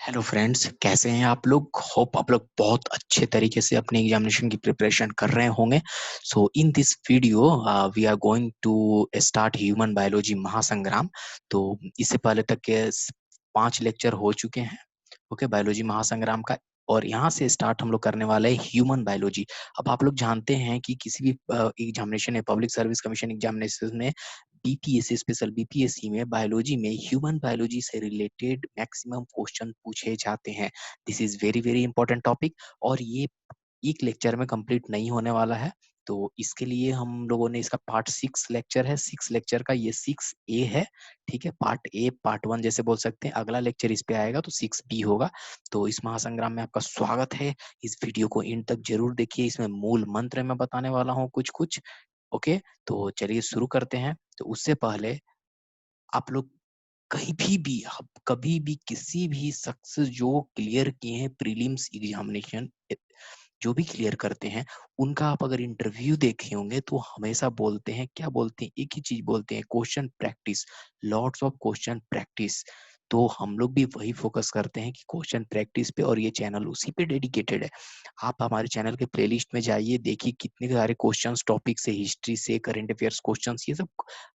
Hello friends, कैसे हैं आप लोग? होप आप लोग बहुत अच्छे तरीके से अपने एग्जामिनेशन की प्रिपरेशन कर रहे होंगे। So in this video we are going to start human biology महासंग्राम। तो इससे पहले तक के 5 लेक्चर हो चुके हैं, ओके, बायोलॉजी महासंग्राम का। और यहाँ से स्टार्ट हम लोग करने वाले हैं ह्यूमन बायोलॉजी। अब आप लोग जानते हैं कि किसी भी एग्जामिनेशन है, पब्लिक सर्विस कमीशन एग्जामिनेशन में, बीपीएससी, स्पेशल बीपीएससी में बायोलॉजी में ह्यूमन बायोलॉजी से रिलेटेड मैक्सिमम क्वेश्चन पूछे जाते हैं। This is very very important topic, और ये एक लेक्चर में कंप्लीट नहीं होने वाला है। तो इसके लिए हम लोगों ने इसका पार्ट 6 लेक्चर है, 6 लेक्चर का ये 6A है। ठीक है, पार्ट ए पार्ट 1 जैसे बोल सकते हैं। अगला लेक्चर इस पे आएगा तो 6B होगा। तो इस महासंग्राम में आपका स्वागत है। इस वीडियो को एंड तक जरूर देखिए, इसमें मूल मंत्र मैं बताने वाला हूँ कुछ कुछ। ओके, तो चलिए शुरू करते हैं। तो उससे पहले आप लोग कहीं भी आप कभी भी किसी भी शख्स जो क्लियर किए हैं प्रीलिम्स एग्जामिनेशन, जो भी क्लियर करते हैं, उनका आप अगर इंटरव्यू देखे होंगे तो हमेशा बोलते हैं, क्या बोलते हैं, एक ही चीज बोलते हैं, question practice, lots of question practice. तो हम लोग भी वही फोकस करते हैं कि क्वेश्चन प्रैक्टिस पे, और ये चैनल उसी पे डेडिकेटेड है। आप हमारे चैनल के प्लेलिस्ट में जाइए, देखिए कितने सारे क्वेश्चंस टॉपिक से, हिस्ट्री से, करंट अफेयर्स क्वेश्चंस, ये सब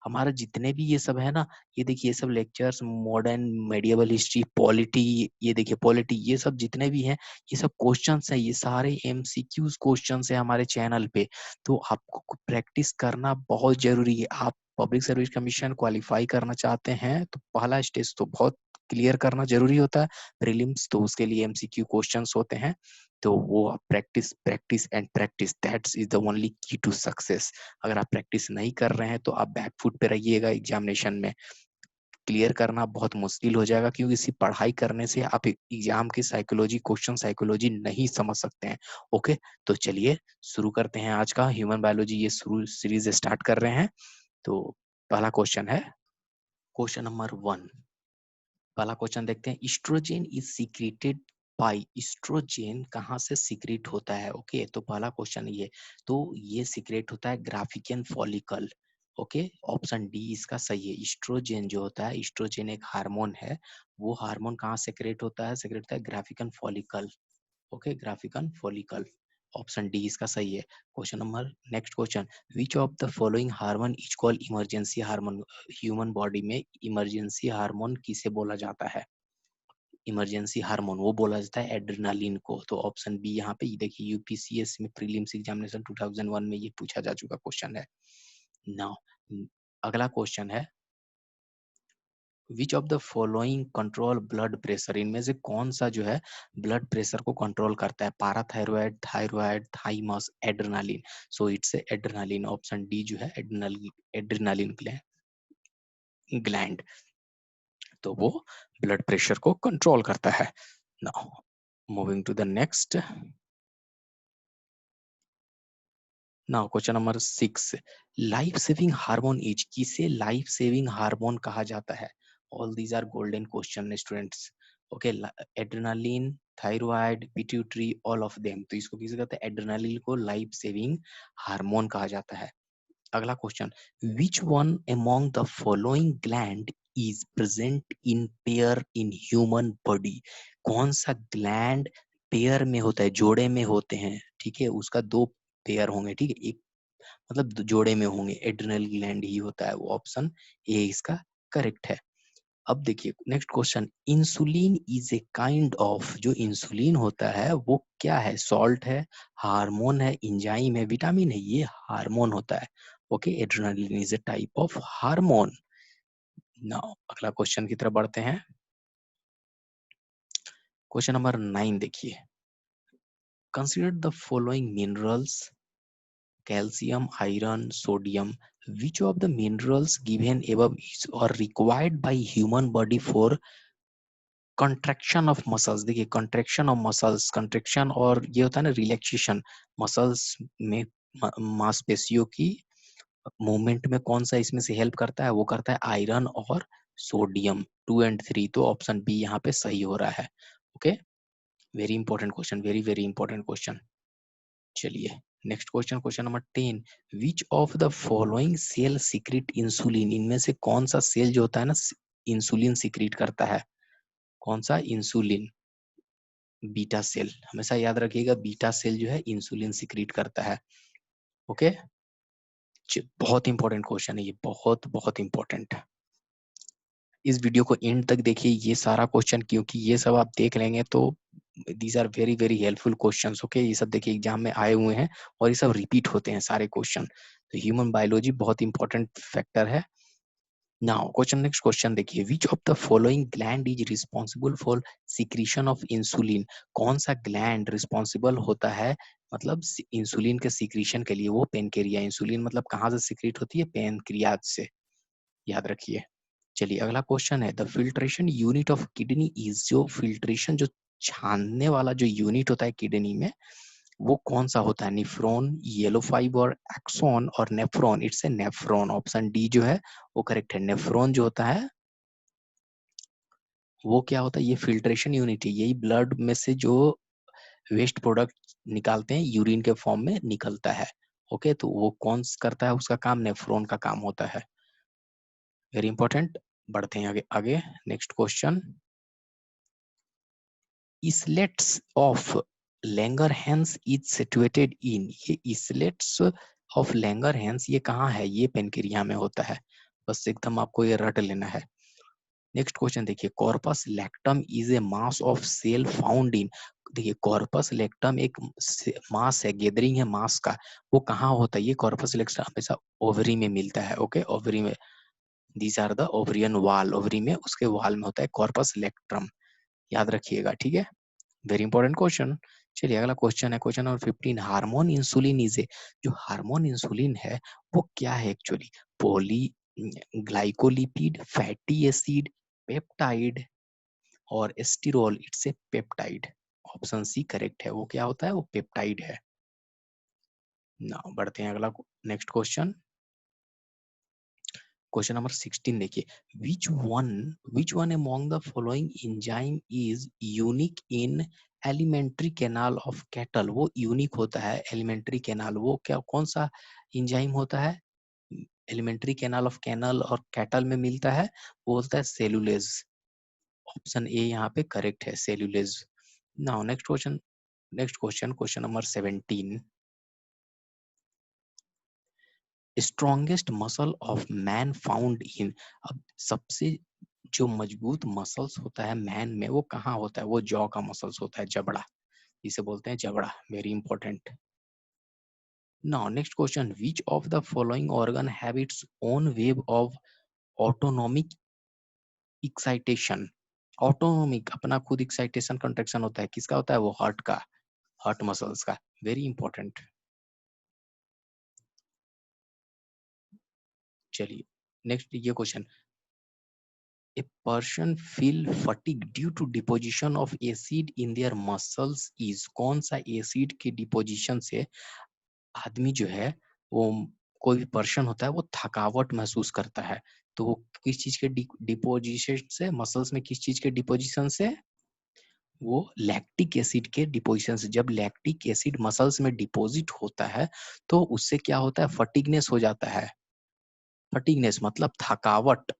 हमारा जितने भी ये सब है ना, ये देखिए, ये सब lectures, modern medieval history, polity, ये देखिए पॉलिटी, ये सब जितने भी हैं, ये सब क्वेश्चंस हैं, ये सारे एमसीक्यूज क्वेश्चंस हैं हमारे चैनल पे। तो आपको प्रैक्टिस करना बहुत जरूरी है। आप पब्लिक सर्विस कमीशन क्वालिफाई करना चाहते हैं तो पहला स्टेज तो बहुत क्लियर करना जरूरी होता है, प्रीलिम्स। तो उसके लिए एमसीक्यू क्वेश्चंस होते हैं। तो वो आप practice practice and practice, that's is the only की टू सक्सेस। अगर आप प्रैक्टिस नहीं कर रहे हैं तो आप बैकफुट पे रहिएगा एग्जामिनेशन में। क्लियर करना बहुत मुश्किल हो जाएगा, क्योंकि सिर्फ पढ़ाई करने से आप एग्जाम की साइकोलॉजी, क्वेश्चन साइकोलॉजी नहीं समझ सकते हैं। ओके, तो चलिए शुरू करते हैं आज का ह्यूमन बायोलॉजी, ये शुरू सीरीज स्टार्ट कर रहे हैं। तो पहला क्वेश्चन है, क्वेश्चन नंबर 1। पहला क्वेश्चन देखते हैं, oestrogen is secreted by, oestrogen कहाँ से सीक्रेट होता है? ओके, तो पहला क्वेश्चन ये, तो ये सीक्रेट होता है Graafian follicle. Okay, option D इसका सही है। इस्ट्रोजेन जो होता है, इस्ट्रोजेन एक हार्मोन है, वो हार्मोन कहाँ सेक्रेट होता है? सेक्रेट होता है Graafian follicle. Okay, Graafian follicle, option D इसका सही है। Question number, next question, which of the following hormone is called emergency hormone? Human body में इमरजेंसी हार्मोन किसे बोला जाता है? इमरजेंसी हार्मोन वो बोला जाता है एड्रेनालिन को। तो ऑप्शन बी यहाँ पे, ये देखिए यूपीसीएस में प्रीलिम्स एग्जामिनेशन 2001 में ये पूछा जा चुका क्वेश्चन है। नाउ अगला क्वेश्चन है, विच of the following control blood pressure? इनमें से कौन सा जो है ब्लड प्रेशर को कंट्रोल करता है? Parathyroid, thyroid, thymus, adrenaline. So it's adrenaline, option D जो है एड्रेनालिन ग्लैंड, तो वो ब्लड प्रेशर को कंट्रोल करता है। Now moving to the next. Now question number 6, life saving hormone is, किसे लाइफ सेविंग हार्मोन कहा जाता है? All these are golden question students. Okay, adrenaline, thyroid, pituitary, all of them. तो इसको किसे कहते हैं? एड्रेनालिन को लाइफ सेविंग हार्मोन कहा जाता है। अगला question, which one among the following gland is present in pair in human body? कौन सा ग्लैंड पेयर में होता है, जोड़े में होते हैं? ठीक है, उसका दो पेयर होंगे, ठीक है, एक मतलब जोड़े में होंगे, एड्रिनल ग्लैंड ही होता है वो। ऑप्शन ए इसका करेक्ट है। अब देखिए next question, insulin is a kind of, जो इंसुलिन होता है वो क्या है? सॉल्ट है, हार्मोन है, इंजाइम है, विटामिन है? ये हार्मोन होता है। Okay, adrenaline is a type of hormone. Now अगला क्वेश्चन की तरफ बढ़ते हैं। क्वेश्चन नंबर 9 देखिए, consider the following minerals, calcium, iron, sodium. Which of the minerals given above is or required by human body for contraction of muscles? देखिए contraction of muscles, contraction और ये होता है ना रिलैक्सेशन, मसल्स में मांसपेशियों की मूवमेंट में कौन सा इसमें से हेल्प करता है? वो करता है आयरन और सोडियम, 2 एंड 3। तो ऑप्शन बी यहाँ पे सही हो रहा है। Okay, very important question, very very important question. चलिए next question, question number 10, which of the following cell secrete insulin? इनमें से कौन सा सेल जो होता है ना इंसुलिन सीक्रेट करता है? कौन सा? इंसुलिन। बीटा सेल, हमेशा याद रखिएगा बीटा सेल जो है इंसुलिन सिक्रीट करता है। ओके, बहुत इंपॉर्टेंट क्वेश्चन है ये, बहुत बहुत इंपॉर्टेंट। इस वीडियो को एंड तक देखिए ये सारा क्वेश्चन, क्योंकि ये सब आप देख लेंगे तो these are very very helpful questions. Okay, ये सब देखिए एग्जाम में आए हुए हैं और ये सब रिपीट होते हैं सारे क्वेश्चन। तो ह्यूमन बायोलॉजी बहुत इंपॉर्टेंट फैक्टर है। नाउ क्वेश्चन, नेक्स्ट क्वेश्चन देखिए, विच of the following gland is responsible for secretion of insulin? कौन सा ग्लैंड रिस्पॉन्सिबल होता है मतलब इंसुलिन के सिक्रीशन के लिए? वो पेनक्रिया। इंसुलिन मतलब कहाँ से सिक्रीट होती है? पेनक्रियाज से, याद रखिए। चलिए अगला क्वेश्चन है, the filtration unit of kidney is, जो फिल्ट्रेशन जो छानने वाला जो यूनिट होता है किडनी में, वो कौन सा होता है? निफ्रॉन, येलो फाइबर, एक्सॉन और nephron? It's a nephron. Option D जो है वो करेक्ट है। नेफ्रॉन जो होता है वो क्या होता है? ये फिल्ट्रेशन यूनिट है, यही ब्लड में से जो वेस्ट प्रोडक्ट निकालते हैं यूरिन के फॉर्म में निकलता है। ओके, तो वो कौन करता है उसका काम? नेफ्रॉन का काम होता है। Very important. बढ़ते हैं आगे आगे। Next question, islets of Langerhans is situated in, ये इस्लेट्स ऑफ लैंगरहैंस ये कहाँ है? ये पेनक्रिया में होता है। बस एकदम आपको ये रट लेना है। नेक्स्ट क्वेश्चन देखिए, corpus luteum is a mass of cell found in, देखिए कॉर्पस लैक्टम एक मास है, गैदरिंग है मास का, वो कहाँ होता है? ये कॉर्पस लैक्टम हमेशा ओवरी में मिलता है। ओके, ओवरी में, दीज आर द ओवरियन वाल, ओवरी में उसके वाल में होता है कॉर्पस लैक्टम, याद रखिएगा, ठीक है। Very important question. चलिए अगला क्वेश्चन है, question number 15, hormone insulin is a, जो हार्मोन इंसुलिन है वो क्या है actually? Poly glycolipid, fatty acid, peptide और sterol? It's a peptide. Option C correct है, वो क्या होता है? वो पेप्टाइड है ना। बढ़ते हैं अगला, नेक्स्ट क्वेश्चन, क्वेश्चन नंबर 16 देखिए, which one among the following enzyme is unique in alimentary canal of cattle? वो यूनिक होता है एलिमेंट्री कैनाल, वो क्या कौन सा एंजाइम होता है? एलिमेंट्री कैनाल ऑफ कैनल और कैटल में मिलता है, वो होता है सेलुलेज। ऑप्शन ए यहाँ पे करेक्ट है, cellulase. Now next question, question number 17, strongest muscle of man found in, अब सबसे जो मजबूत मसल्स होता है मैन में वो कहाँ होता है? वो जॉ का मसल्स होता है, जबड़ा, इसे बोलते हैं जबड़ा। Very important. Now next question, which of the following organ have its own wave of autonomic excitation? Autonomic अपना खुद एक्साइटेशन कंट्रैक्शन होता है, किसका होता है? वो हार्ट का, हार्ट मसल्स का। Very important. चलिए नेक्स्ट ये question, a person feel fatigue due to deposition of acid in their muscles is, कौन सा एसिड के डिपोजिशन से आदमी जो है वो, कोई भी पर्सन होता है वो थकावट महसूस करता है? तो वो किस चीज के डिपोजिशन से, मसल्स में किस चीज के डिपोजिशन से? वो लैक्टिक एसिड के डिपोजिशन से। जब लैक्टिक एसिड मसल्स में डिपॉजिट होता है तो उससे क्या होता है? फटीगनेस हो जाता है। फटीगनेस मतलब थकावट,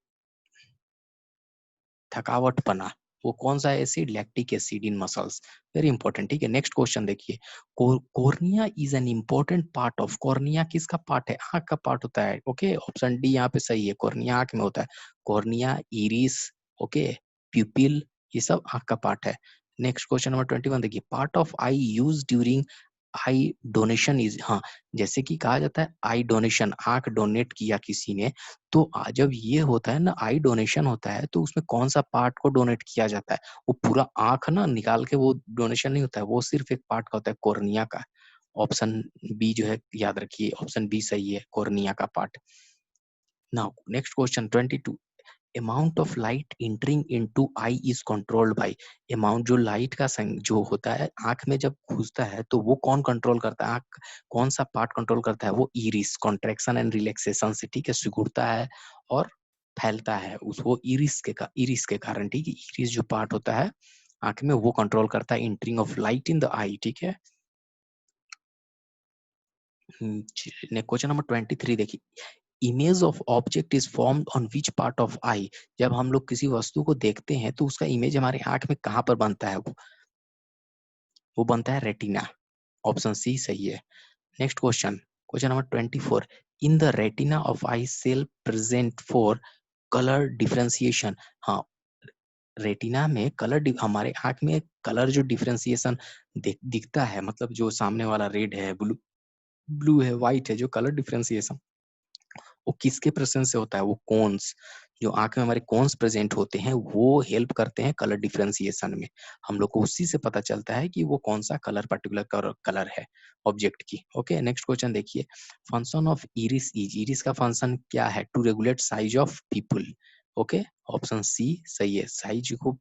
थकावटपना। वो कौन सा acid? Lactic acid in muscles. Very important, ठीक है। नेक्स्ट क्वेश्चन देखिए, cornea is an important part of, cornea किसका पार्ट है? आंख का पार्ट होता है। ओके, ऑप्शन डी यहाँ पे सही है, कॉर्निया आंख में होता है। कॉर्निया, इरिस, ओके, प्यूपिल, ये सब आंख का पार्ट है। नेक्स्ट क्वेश्चन नंबर 21 देखिए, part of I use during I donation is, हाँ, जैसे कि कहा जाता है आई डोनेशन, आंख डोनेट किया किसी ने, तो जब ये होता है ना आई डोनेशन होता है, तो उसमें कौन सा पार्ट को डोनेट किया जाता है? वो पूरा आंख ना निकाल के वो डोनेशन नहीं होता है, वो सिर्फ एक पार्ट का होता है, कॉर्निया का। ऑप्शन बी जो है याद रखिए, ऑप्शन बी सही है, कॉर्निया का part. Now next question 22, amount of light entering into I is controlled by, amount जो लाइट का जो होता है आंख में जब घुसता है तो वो कौन कंट्रोल करता है? आंख कौन सा पार्ट कंट्रोल करता है? वो इरिस, कॉन्ट्रैक्शन एंड रिलैक्सेशन से, ठीक है, सिकुड़ता है और फैलता है उस, वो इरिस के कारण, ठीक है। इरिस जो पार्ट होता है आंख में वो कंट्रोल करता है entering of light in the eye, ठीक है। क्वेश्चन नंबर 23 देखिए, image of object is formed on which part of eye, जब हम लोग किसी वस्तु को देखते हैं तो उसका इमेज हमारे आंख में कहाँ पर बनता है? वो वो बनता है रेटिना। ऑप्शन सी सही है। Next question, question number 24, in the retina of eye cell present for colour differentiation. हाँ, रेटिना में कलर, हमारे आंख में कलर जो डिफरेंशिएशन दिखता है, मतलब जो सामने वाला रेड है, ब्लू ब्लू है, व्हाइट है, जो कलर डिफरेंशिएशन वो किसके प्रेजेंस से होता है? वो कोन्स, जो आंख में हमारे कोन्स प्रेजेंट होते हैं वो हेल्प करते हैं कलर डिफरेंशिएशन में। हम लोग को उसी से पता चलता है कि वो कौन सा कलर, पर्टिकुलर कलर है ऑब्जेक्ट की। ओके, नेक्स्ट क्वेश्चन देखिए, function of iris is, iris का फंक्शन क्या है? To regulate size of pupil. Okay, option C सही है। साइज को,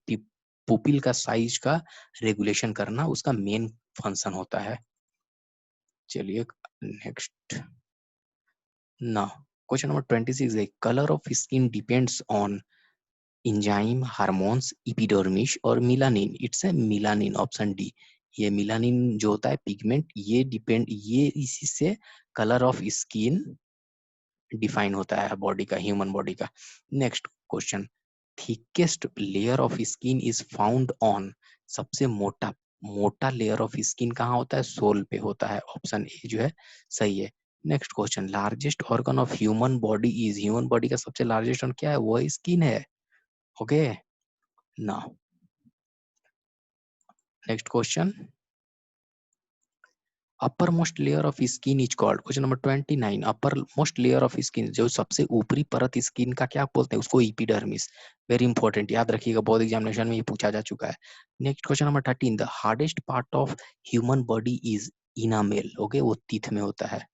पुपिल का साइज का रेगुलेशन करना उसका मेन फंक्शन होता है। चलिए नेक्स्ट, now question number 26 है, color of skin depends on enzyme, hormones, epidermis और melanin। इट्स है melanin, ऑप्शन डी। ये melanin जो होता है पिगमेंट, ये डिपेंड, ये इसी से कलर ऑफ स्किन डिफाइन होता है बॉडी का, ह्यूमन बॉडी का। Next question, thickest layer of skin is found on, सबसे मोटा मोटा लेयर ऑफ स्किन कहाँ होता है? सोल पे होता है। ऑप्शन ए जो है सही है। Next question, largest organ of human body is, human body का सबसे लार्जेस्ट ऑर्गन क्या है? वो स्किन है। Okay, now next question, upper most layer of skin is called, question number 29, upper most layer of skin, जो सबसे ऊपरी परत स्किन का क्या बोलते हैं? उसको एपिडर्मिस। वेरी इंपॉर्टेंट, याद रखिएगा, बहुत एग्जामिनेशन में ये पूछा जा चुका है। Next question number 13, the hardest part of human body is enamel. Okay, वो टीथ में होता है,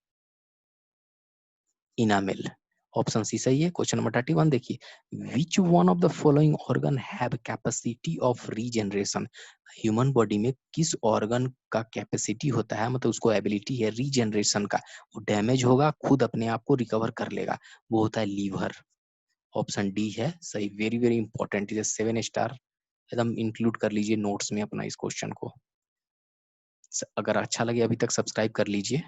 इनामेल। ऑप्शन सी सही है। क्वेश्चन नंबर 31 देखिए, which one of the following organ have capacity of regeneration, human body में किस ऑर्गन का कैपेसिटी होता है, मतलब उसको एबिलिटी है रीजनरेशन का, वो डैमेज होगा खुद अपने आप को रिकवर कर लेगा, वो होता है लीवर। ऑप्शन डी है सही। वेरी वेरी इंपॉर्टेंट, इसे 7 स्टार एकदम इंक्लूड कर लीजिए नोट्स में अपना इस क्वेश्चन को। अगर अच्छा लगे अभी तक सब्सक्राइब कर लीजिए,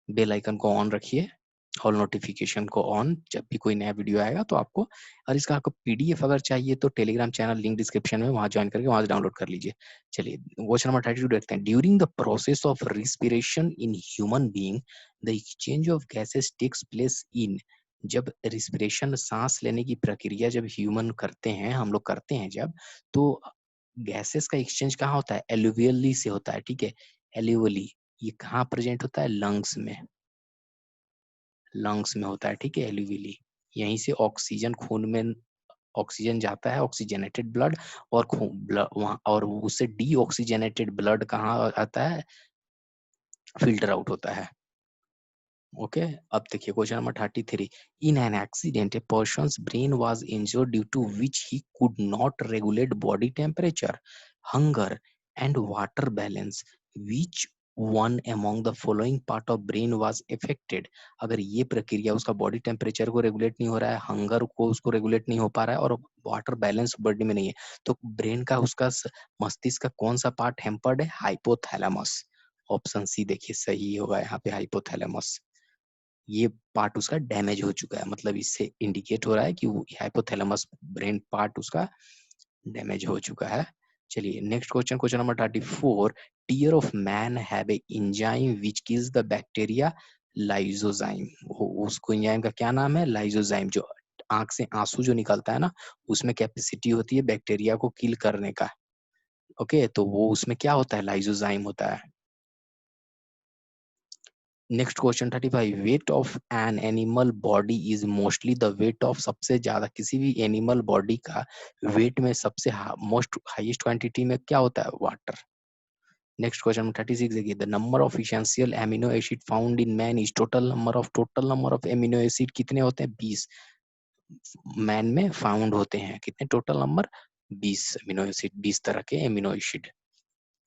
बेल आइकन को ऑन रखिए, ऑल नोटिफिकेशन को ऑन, जब भी कोई नया वीडियो आएगा तो आपको, और इसका आपको पीडीएफ अगर चाहिए तो टेलीग्राम चैनल लिंक डिस्क्रिप्शन में, वहां ज्वाइन करके वहां से डाउनलोड कर लीजिए। चलिए क्वेश्चन नंबर 32 देखते हैं, during the process of respiration in human being the exchange of gases takes place in, जब रिस्पिरेशन, सांस लेने की प्रक्रिया जब ह्यूमन करते हैं, हम लोग करते हैं जब, तो गैसेस का एक्सचेंज कहाँ होता है? एल्यूवियली से होता है, ठीक है, एल्यूवियली। ये कहाँ प्रेजेंट होता है? लंग्स में, लंग्स में होता है, ठीक है, एल्यूविली। यहीं से ऑक्सीजन खून में, ऑक्सीजन जाता है, ऑक्सीजनेटेड ब्लड, और ब्लड वहां, और उससे डी ऑक्सीजनेटेड ब्लड कहाँ आता है? फिल्टर आउट होता है। ओके, अब देखिए question number 33, in an accident a person's brain was injured due to which he could not regulate body temperature, hunger and water balance, which one among the following part of brain was affected. अगर ये प्रक्रिया, उसका body temperature को regulate नहीं हो रहा है, hunger को उसको रेगुलेट नहीं हो पा रहा है, और वाटर बैलेंस बॉडी में नहीं है, तो ब्रेन का, उसका मस्तिष्क का कौन सा पार्ट हेम्पर्ड है? हाइपोथैलेमस। ऑप्शन सी देखिए सही होगा यहाँ पे, हाइपोथैलेमस। ये पार्ट उसका डैमेज हो चुका है, मतलब इससे इंडिकेट हो रहा है कि वो हाइपोथैलेमस ब्रेन पार्ट उसका डैमेज हो चुका है। चलिए next question, question number 34, tear of man have a enzyme which kills the bacteria, lysozyme. उसको एंजाइम का क्या नाम है? लाइसोजाइम। जो आंख से आंसू जो निकलता है ना, उसमें कैपेसिटी होती है बैक्टीरिया को किल करने का। ओके, तो वो उसमें क्या होता है? लाइसोजाइम होता है। Next question 35, weight of an animal body is mostly the weight of, सबसे ज्यादा किसी भी एनिमल बॉडी का वेट में सबसे मोस्ट हाईएस्ट क्वांटिटी में क्या होता है? वाटर। नेक्स्ट क्वेश्चन 36 देखिए, the number of essential amino acid found in man is, total number of amino acid कितने होते हैं? 20 मैन में फाउंड होते हैं। कितने टोटल नंबर? 20 एमिनो एसिड, 20 तरह के एमिनो एसिड।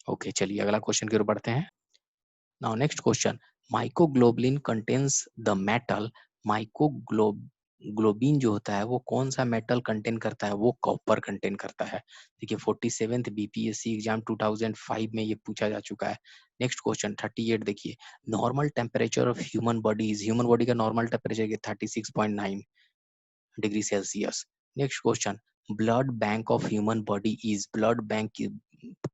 ओके, चलिए अगला क्वेश्चन की ओर बढ़ते हैं। Now next question, myoglobin contains the metal, myoglobin जो होता है वो कौन सा मेटल कंटेन करता है? वो कॉपर कंटेन करता है। देखिए 47th बीपीएससी एग्जाम 2005 में ये पूछा जा चुका है। नेक्स्ट क्वेश्चन 38 देखिए, normal temperature of human body is, human body का normal temperature 36.9 degree Celsius. Next question, blood bank of human body is, blood bank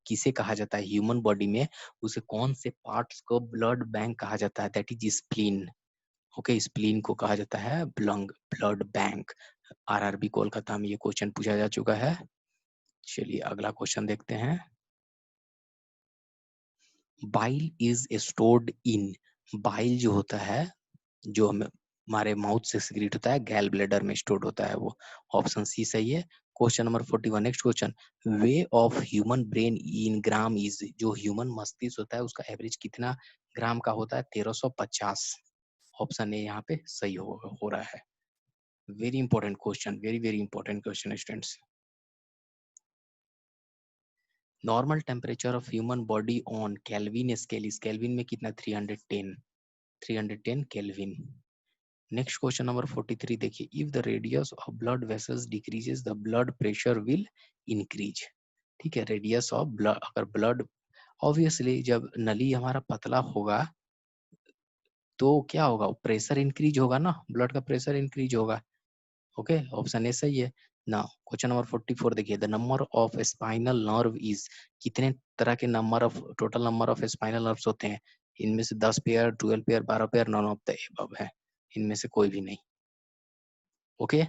किसे कहा जाता है ह्यूमन बॉडी में, उसे कौन से पार्ट्स को ब्लड बैंक कहा जाता है, that is spleen. Okay, spleen को कहा जाता है ब्लड बैंक। आरआरबी कोलकाता में ये क्वेश्चन पूछा जा चुका है। चलिए अगला क्वेश्चन देखते हैं। Bile is stored in, bile जो होता है, जो हमारे माउथ से सिक्रीट होता है, गैल ब्लैडर में स्टोर्ड होता है वो। ऑप्शन सी सही है। Question number 41, next question. Way of human brain in gram is, जो ह्यूमन मस्तिष्क होता है उसका एवरेज कितना ग्राम का होता है, 1350। ऑप्शन ए यहाँ पे सही हो रहा है। Very important question, very very important question students. Normal temperature of human body on kelvin scale is, kelvin में कितना, 310 केल्विन। नेक्स्ट क्वेश्चन नंबर 43 देखिए। If the radius of blood vessels decreases the blood pressure will increase. ठीक है, radius of blood, अगर blood, obviously जब नली हमारा पतला होगा तो क्या होगा, प्रेशर इंक्रीज होगा ना, ब्लड का प्रेशर इंक्रीज होगा। ओके, ऑप्शन ए सही है ना। क्वेश्चन नंबर 44 देखिए। The number of spinal nerve is, कितने तरह के number of, total number of spinal nerves होते हैं, इनमें से 10 pair, 12 pair, 12 pair, none of the above है, इनमें से कोई भी नहीं। Okay,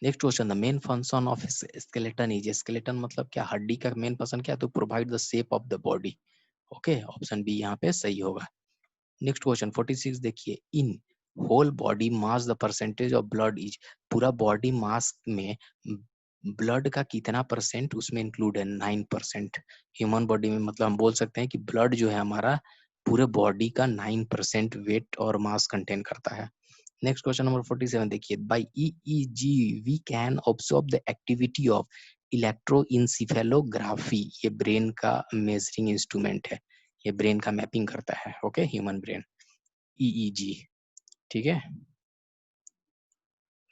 next question. The main function of skeleton is, skeleton मतलब क्या, हड्डी का मेन फंक्शन क्या है, तो provide the shape of the body. Okay, option B यहाँ पे सही होगा। नेक्स्ट क्वेश्चन 46 देखिए। In whole body mass the percentage of blood is, पूरा बॉडी मास में ब्लड का कितना परसेंट उसमें इंक्लूड है, 9%। ह्यूमन बॉडी में मतलब हम बोल सकते हैं कि ब्लड जो है हमारा पूरे बॉडी का 9% वेट और मास कंटेन करता है। नेक्स्ट क्वेश्चन नंबर 47 देखिए। By EEG we can observe the activity of electroencephalography, ये ब्रेन का मेजरिंग इंस्ट्रूमेंट है, ये ब्रेन का मैपिंग करता है। Okay, human brain, EEG. ठीक है,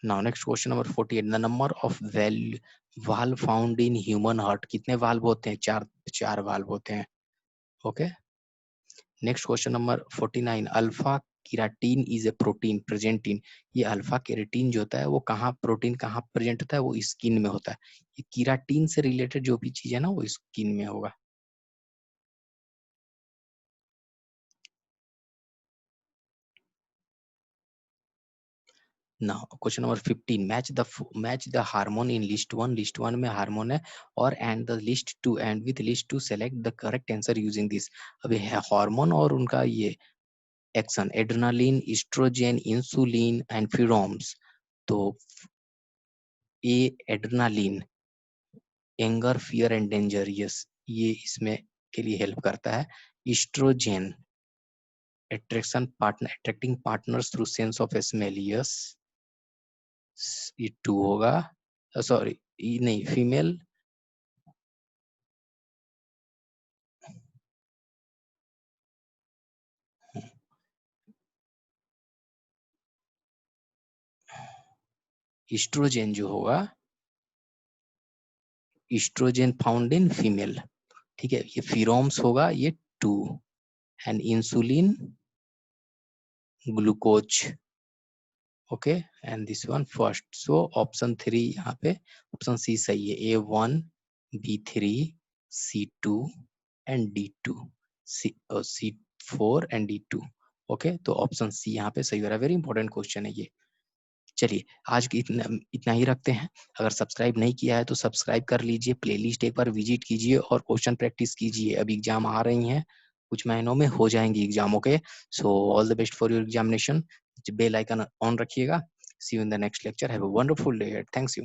now next question number 48। The number of valve found in human heart, कितने वाल्व होते हैं, चार वाल्व होते हैं। Okay, next question number 49। Alpha keratin is a protein present in, ये अल्फा केराटिन जो होता है वो कहाँ, प्रोटीन कहाँ प्रेजेंट होता है, वो स्किन में होता है। ये केराटिन से रिलेटेड जो भी चीज है ना वो स्किन में होगा। Now question number 15। Match the hormone in list one, list one में हार्मोन है, और and the list two, and with list two select the correct answer using this. अभी है हार्मोन और उनका ये action, adrenaline, oestrogen, insulin and pheromones. तो ये adrenaline, anger, fear and danger, yes, ये इसमें के लिए हेल्प करता है। Oestrogen, attracting partners through sense of smell, yes, ये 2 होगा। सॉरी, नहीं, फीमेल, एस्ट्रोजन जो होगा, एस्ट्रोजन फाउंड इन फीमेल। ठीक है, ये फिरोम्स होगा, ये 2, and insulin, glucose. Okay, and this one first. So option 3 यहाँ पे, ऑप्शन सी सही है। A1, B3, C2 and D2, C4 and D2। Okay, तो ऑप्शन सी यहाँ पे सही हो रहा है। वेरी इंपॉर्टेंट क्वेश्चन है ये। चलिए आज इतना ही रखते हैं। अगर सब्सक्राइब नहीं किया है तो सब्सक्राइब कर लीजिए, प्लेलिस्ट एक बार विजिट कीजिए और क्वेश्चन प्रैक्टिस कीजिए। अभी एग्जाम आ रही हैं, कुछ महीनों में हो जाएंगी exam. Okay, so all the best for your examination. Bell icon on रखिएगा। See you in the next lecture. Have a wonderful day. Thanks you.